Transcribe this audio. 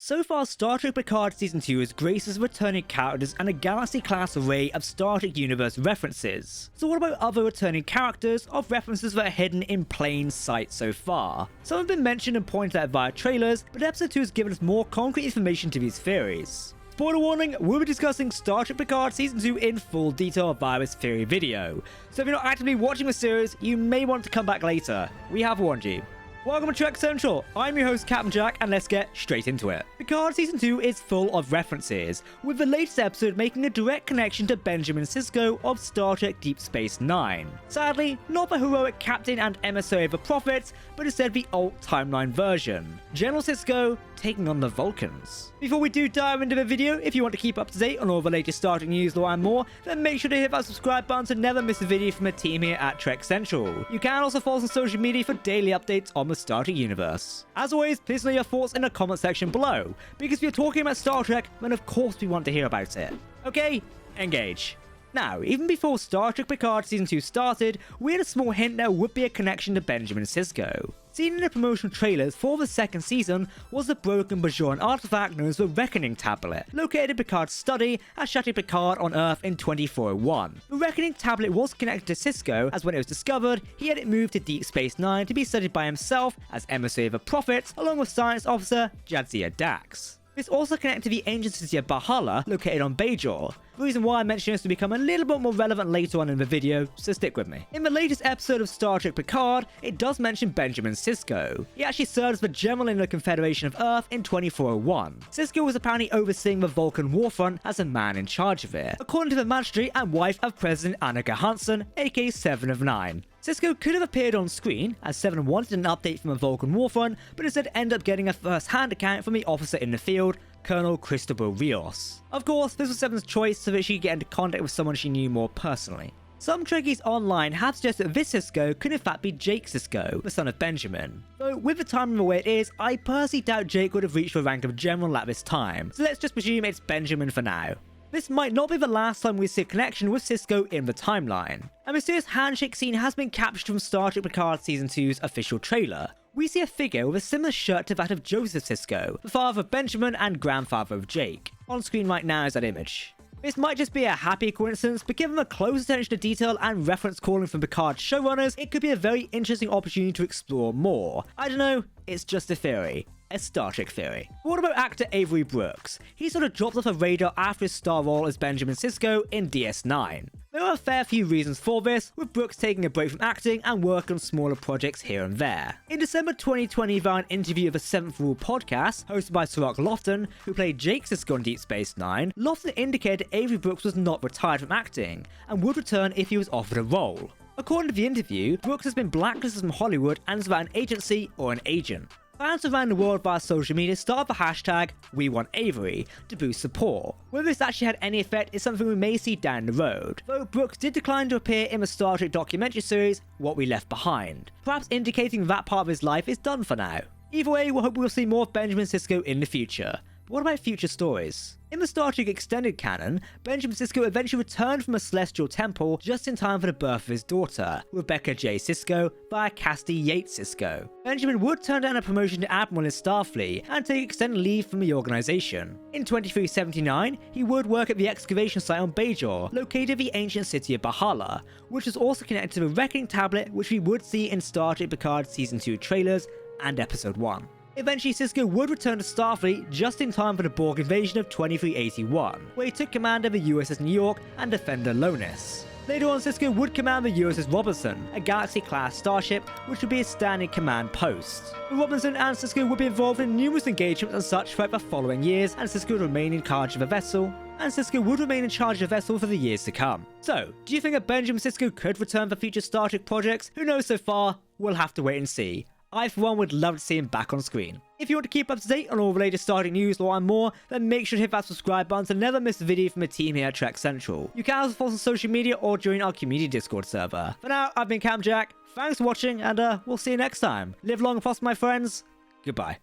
So far, Star Trek Picard Season 2 has graced us with returning characters and a Galaxy-class array of Star Trek universe references. So what about other returning characters of references that are hidden in plain sight so far? Some have been mentioned and pointed out via trailers, but Episode 2 has given us more concrete information to these theories. Spoiler warning, we'll be discussing Star Trek Picard Season 2 in full detail via this theory video. So if you're not actively watching the series, you may want to come back later. We have warned you. Welcome to Trek Central, I'm your host Captain Jack, and let's get straight into it. Picard Season 2 is full of references, with the latest episode making a direct connection to Benjamin Sisko of Star Trek Deep Space Nine. Sadly, not the heroic captain and emissary of the Prophets, but instead the alt timeline version. General Sisko taking on the Vulcans. Before we do dive into the video, if you want to keep up to date on all the latest Star Trek news, lore and more, then make sure to hit that subscribe button to never miss a video from the team here at Trek Central. You can also follow us on social media for daily updates on the Star Trek universe. As always, please leave your thoughts in the comment section below, because if you're talking about Star Trek, then of course we want to hear about it. Okay, engage. Now, even before Star Trek Picard Season 2 started, we had a small hint there would be a connection to Benjamin Sisko. Seen in the promotional trailers for the second season was the broken Bajoran artifact known as the Reckoning Tablet, located in Picard's study at Chateau Picard on Earth in 2401. The Reckoning Tablet was connected to Sisko, as when it was discovered, he had it moved to Deep Space Nine to be studied by himself as emissary of the Prophets, along with science officer Jadzia Dax. This also connected to the ancient city of Bahala, located on Bajor. The reason why I mention this will become a little bit more relevant later on in the video, so stick with me. In the latest episode of Star Trek Picard, it does mention Benjamin Sisko. He actually served as the general in the Confederation of Earth in 2401. Sisko was apparently overseeing the Vulcan warfront as a man in charge of it, according to the magistrate and wife of President Annika Hansen, aka Seven of Nine. Sisko could have appeared on screen, as Seven wanted an update from the Vulcan warfront, but instead ended up getting a first-hand account from the officer in the field, Colonel Cristobal Rios. Of course, this was Seven's choice so that she could get into contact with someone she knew more personally. Some Trekkies online have suggested that this Sisko could in fact be Jake Sisko, the son of Benjamin. Though with the timing the way it is, I personally doubt Jake would have reached the rank of general at this time, so let's just presume it's Benjamin for now. This might not be the last time we see a connection with Sisko in the timeline. A mysterious handshake scene has been captured from Star Trek Picard Season 2's official trailer. We see a figure with a similar shirt to that of Joseph Sisko, the father of Benjamin and grandfather of Jake. On screen right now is that image. This might just be a happy coincidence, but given the close attention to detail and reference calling from Picard's showrunners, it could be a very interesting opportunity to explore more. I don't know, it's just a theory. A Star Trek theory. But what about actor Avery Brooks? He sort of dropped off the radar after his star role as Benjamin Sisko in DS9. There are a fair few reasons for this, with Brooks taking a break from acting and working on smaller projects here and there. In December 2020, via an interview of the Seventh Rule podcast, hosted by Cirroc Lofton, who played Jake Sisko on Deep Space Nine, Lofton indicated Avery Brooks was not retired from acting, and would return if he was offered a role. According to the interview, Brooks has been blacklisted from Hollywood and is without an agency or an agent. Fans around the world via social media started the hashtag #WeWantAvery to boost support. Whether this actually had any effect is something we may see down the road, though Brooks did decline to appear in the Star Trek documentary series What We Left Behind, perhaps indicating that part of his life is done for now. Either way, we hope we'll see more of Benjamin Sisko in the future. But what about future stories? In the Star Trek extended canon, Benjamin Sisko eventually returned from a celestial temple just in time for the birth of his daughter, Rebecca J. Sisko, via Cassidy Yates Sisko. Benjamin would turn down a promotion to Admiral in Starfleet and take extended leave from the organization. In 2379, he would work at the excavation site on Bajor, located in the ancient city of Bahala, which was also connected to the Reckoning Tablet which we would see in Star Trek Picard Season 2 trailers and Episode 1. Eventually, Sisko would return to Starfleet just in time for the Borg invasion of 2381, where he took command of the USS New York and Defender Lonis. Later on, Sisko would command the USS Robinson, a Galaxy-class starship which would be his standing command post. The Robinson and Sisko would be involved in numerous engagements and such throughout the following years, and Sisko would remain in charge of the vessel, for the years to come. So, do you think that Benjamin Sisko could return for future Star Trek projects? Who knows so far? We'll have to wait and see. I, for one, would love to see him back on screen. If you want to keep up to date on all the latest Star Trek news, lore and more, then make sure to hit that subscribe button to never miss a video from the team here at Trek Central. You can also follow us on social media or join our community Discord server. For now, I've been Captain Jack, thanks for watching, and we'll see you next time. Live long and prosper, my friends. Goodbye.